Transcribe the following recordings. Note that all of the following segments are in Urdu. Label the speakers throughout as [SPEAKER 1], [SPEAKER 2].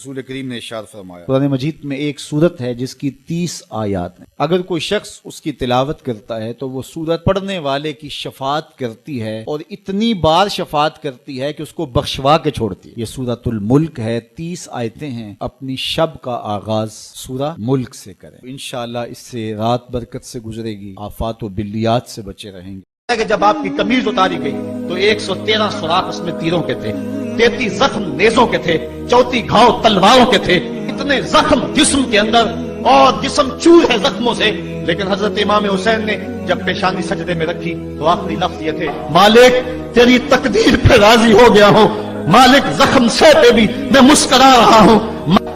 [SPEAKER 1] رسول کریم نے ارشاد فرمایا،
[SPEAKER 2] قرآن مجید میں ایک سورت ہے جس کی 30 آیات ہیں، اگر کوئی شخص اس کی تلاوت کرتا ہے تو وہ سورت پڑھنے والے کی شفاعت کرتی ہے، اور اتنی بار شفاعت کرتی ہے کہ اس کو بخشوا کے چھوڑتی ہے۔ یہ سورۃ الملک ہے، 30 آیتیں ہیں۔ اپنی شب کا آغاز سورہ ملک سے کریں، انشاءاللہ اس سے رات برکت سے گزرے گی، آفات و بلیات سے بچے رہیں گے۔
[SPEAKER 3] کہ جب آپ کی قمیض اتاری گئی تو 113 سوراخ اس میں تیروں کے تھے، 33 زخم نیزوں کے تھے، 34 گھاؤ تلواروں کے تھے، اتنے زخم جسم کے اندر اور جسم چور ہے زخموں سے۔ لیکن حضرت امام حسین نے جب پیشانی سجدے میں رکھی تو آخری لفظ یہ تھے، مالک تیری تقدیر پہ راضی ہو گیا ہوں، مالک زخم سے پہ بھی میں مسکرا رہا ہوں،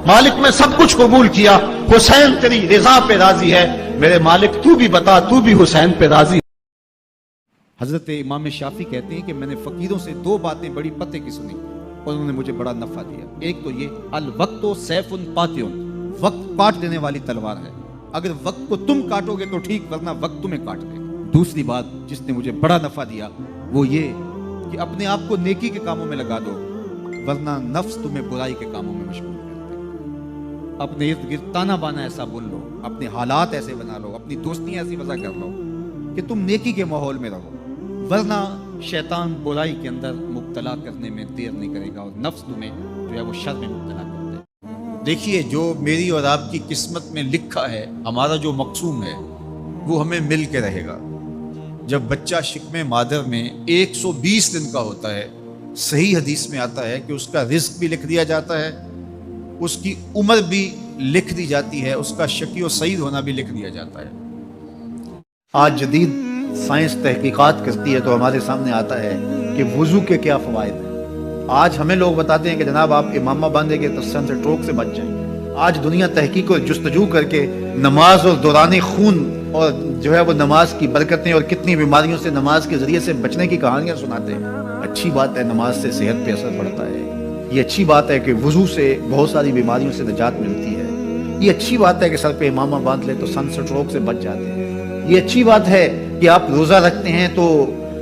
[SPEAKER 3] مالک میں سب کچھ قبول کیا، حسین تیری رضا پہ راضی ہے، میرے مالک تو بھی بتا تو بھی حسین پہ راضی۔
[SPEAKER 2] حضرت امام شافعی کہتے ہیں کہ میں نے فقیروں سے 2 باتیں بڑی پتے کی سنی اور انہوں نے مجھے بڑا نفع دیا۔ ایک تو یہ، الوقت سیف قاطع، وقت کاٹ دینے والی تلوار ہے، اگر وقت کو تم کاٹو گے تو ٹھیک، ورنہ وقت تمہیں کاٹ دے گا۔ دوسری بات جس نے مجھے بڑا نفع دیا وہ یہ کہ اپنے آپ کو نیکی کے کاموں میں لگا دو، ورنہ نفس تمہیں برائی کے کاموں میں مشغول کر دے۔ اپنے ارد گرد تانا بانا ایسا بول لو، اپنے حالات ایسے بنا لو، اپنی دوستیاں ایسی وضع کر لو کہ تم نیکی کے ماحول میں رہو، ورنہ شیطان برائی کے اندر مبتلا کرنے میں دیر نہیں کرے گا، اور نفس تمہیں جو ہے وہ شر میں مبتلا کر دے۔
[SPEAKER 1] دیکھیے جو میری اور آپ کی قسمت میں لکھا ہے، ہمارا جو مقسوم ہے وہ ہمیں مل کے رہے گا۔ جب بچہ شکم مادر میں 120 دن کا ہوتا ہے، صحیح حدیث میں آتا ہے کہ اس کا رزق بھی لکھ دیا جاتا ہے، اس کی عمر بھی لکھ دی جاتی ہے، اس کا شقی و سعید ہونا بھی لکھ دیا جاتا ہے۔
[SPEAKER 3] آج جدید سائنس تحقیقات کرتی ہے تو ہمارے سامنے آتا ہے کہ وضو کے کیا فوائد ہیں۔ آج ہمیں لوگ بتاتے ہیں کہ جناب آپ امامہ باندھیں گے تو سن سے ٹروک سے بچ جائیں گے۔ آج دنیا تحقیق اور جستجو کر کے نماز اور دوران خون اور جو ہے وہ نماز کی برکتیں اور کتنی بیماریوں سے نماز کے ذریعے سے بچنے کی کہانیاں سناتے ہیں۔ اچھی بات ہے، نماز سے صحت پہ اثر پڑتا ہے، یہ اچھی بات ہے کہ وضو سے بہت ساری بیماریوں سے نجات ملتی ہے، یہ اچھی بات ہے کہ سر پہ امامہ باندھ لے تو سن سٹروک سے بچ جاتے ہیں، یہ اچھی بات ہے کہ آپ روزہ رکھتے ہیں تو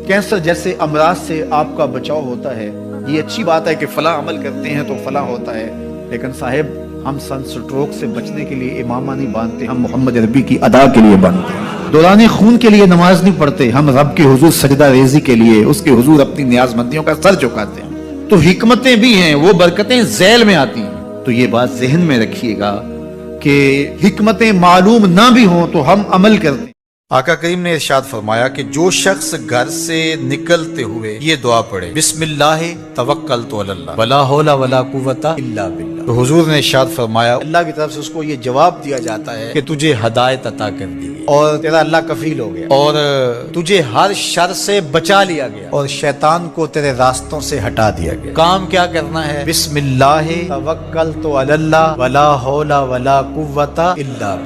[SPEAKER 3] کینسر جیسے امراض سے آپ کا بچاؤ ہوتا ہے، یہ اچھی بات ہے کہ فلاں عمل کرتے ہیں تو فلاں ہوتا ہے۔ لیکن صاحب ہم سن سٹروک سے بچنے کے لیے امامہ نہیں باندھتے، ہم محمد عربی کی ادا کے لیے باندھتے ہیں۔ دوران خون کے لیے نماز نہیں پڑھتے، ہم رب کے حضور سجدہ ریزی کے لیے اس کے حضور اپنی نیاز مندیوں کا سر جھکاتے ہیں۔ تو حکمتیں بھی ہیں، وہ برکتیں ذیل میں آتی ہیں۔ تو یہ بات ذہن میں رکھیے گا کہ حکمتیں معلوم نہ بھی ہوں تو ہم عمل کرتے ہیں۔
[SPEAKER 1] آقا کریم نے ارشاد فرمایا کہ جو شخص گھر سے نکلتے ہوئے یہ دعا پڑھے، بسم اللہ توکلت علی اللہ ولا حول ولا قوت الا باللہ، تو حضور نے ارشاد فرمایا اللہ کی طرف سے اس کو یہ جواب دیا جاتا ہے کہ تجھے ہدایت عطا کر دی گئی اور تیرا اللہ کفیل ہو گیا اور تجھے ہر شر سے بچا لیا گیا اور شیطان کو تیرے راستوں سے ہٹا دیا گیا۔ کام کیا کرنا ہے؟ بسم اللہ توکلت علی اللہ ولا حول ولا قوت الا باللہ۔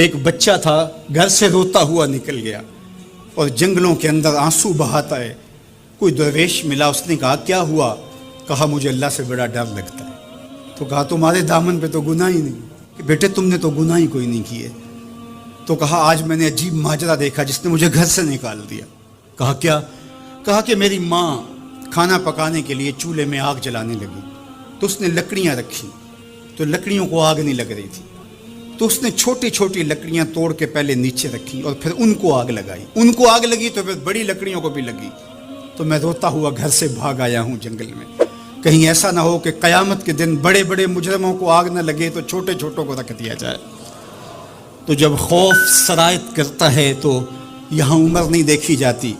[SPEAKER 4] ایک بچہ تھا، گھر سے روتا ہوا نکل گیا اور جنگلوں کے اندر آنسو بہاتا ہے۔ کوئی درویش ملا، اس نے کہا کیا ہوا؟ کہا مجھے اللہ سے بڑا ڈر لگتا ہے۔ تو کہا تمہارے دامن پہ تو گناہ ہی نہیں کہ بیٹے تم نے تو گناہ ہی کوئی نہیں کیے۔ تو کہا آج میں نے عجیب ماجرا دیکھا جس نے مجھے گھر سے نکال دیا۔ کہا کیا؟ کہا کہ میری ماں کھانا پکانے کے لیے چولہے میں آگ جلانے لگی تو اس نے لکڑیاں رکھی تو لکڑیوں کو آگ نہیں لگ رہی تھی، تو اس نے چھوٹی چھوٹی لکڑیاں توڑ کے پہلے نیچے رکھی اور پھر ان کو آگ لگائی، ان کو آگ لگی تو پھر بڑی لکڑیوں کو بھی لگی، تو میں روتا ہوا گھر سے بھاگ آیا ہوں جنگل میں، کہیں ایسا نہ ہو کہ قیامت کے دن بڑے بڑے مجرموں کو آگ نہ لگے تو چھوٹے چھوٹوں کو رکھ دیا جائے۔ تو جب خوف سرایت کرتا ہے تو یہاں عمر نہیں دیکھی جاتی،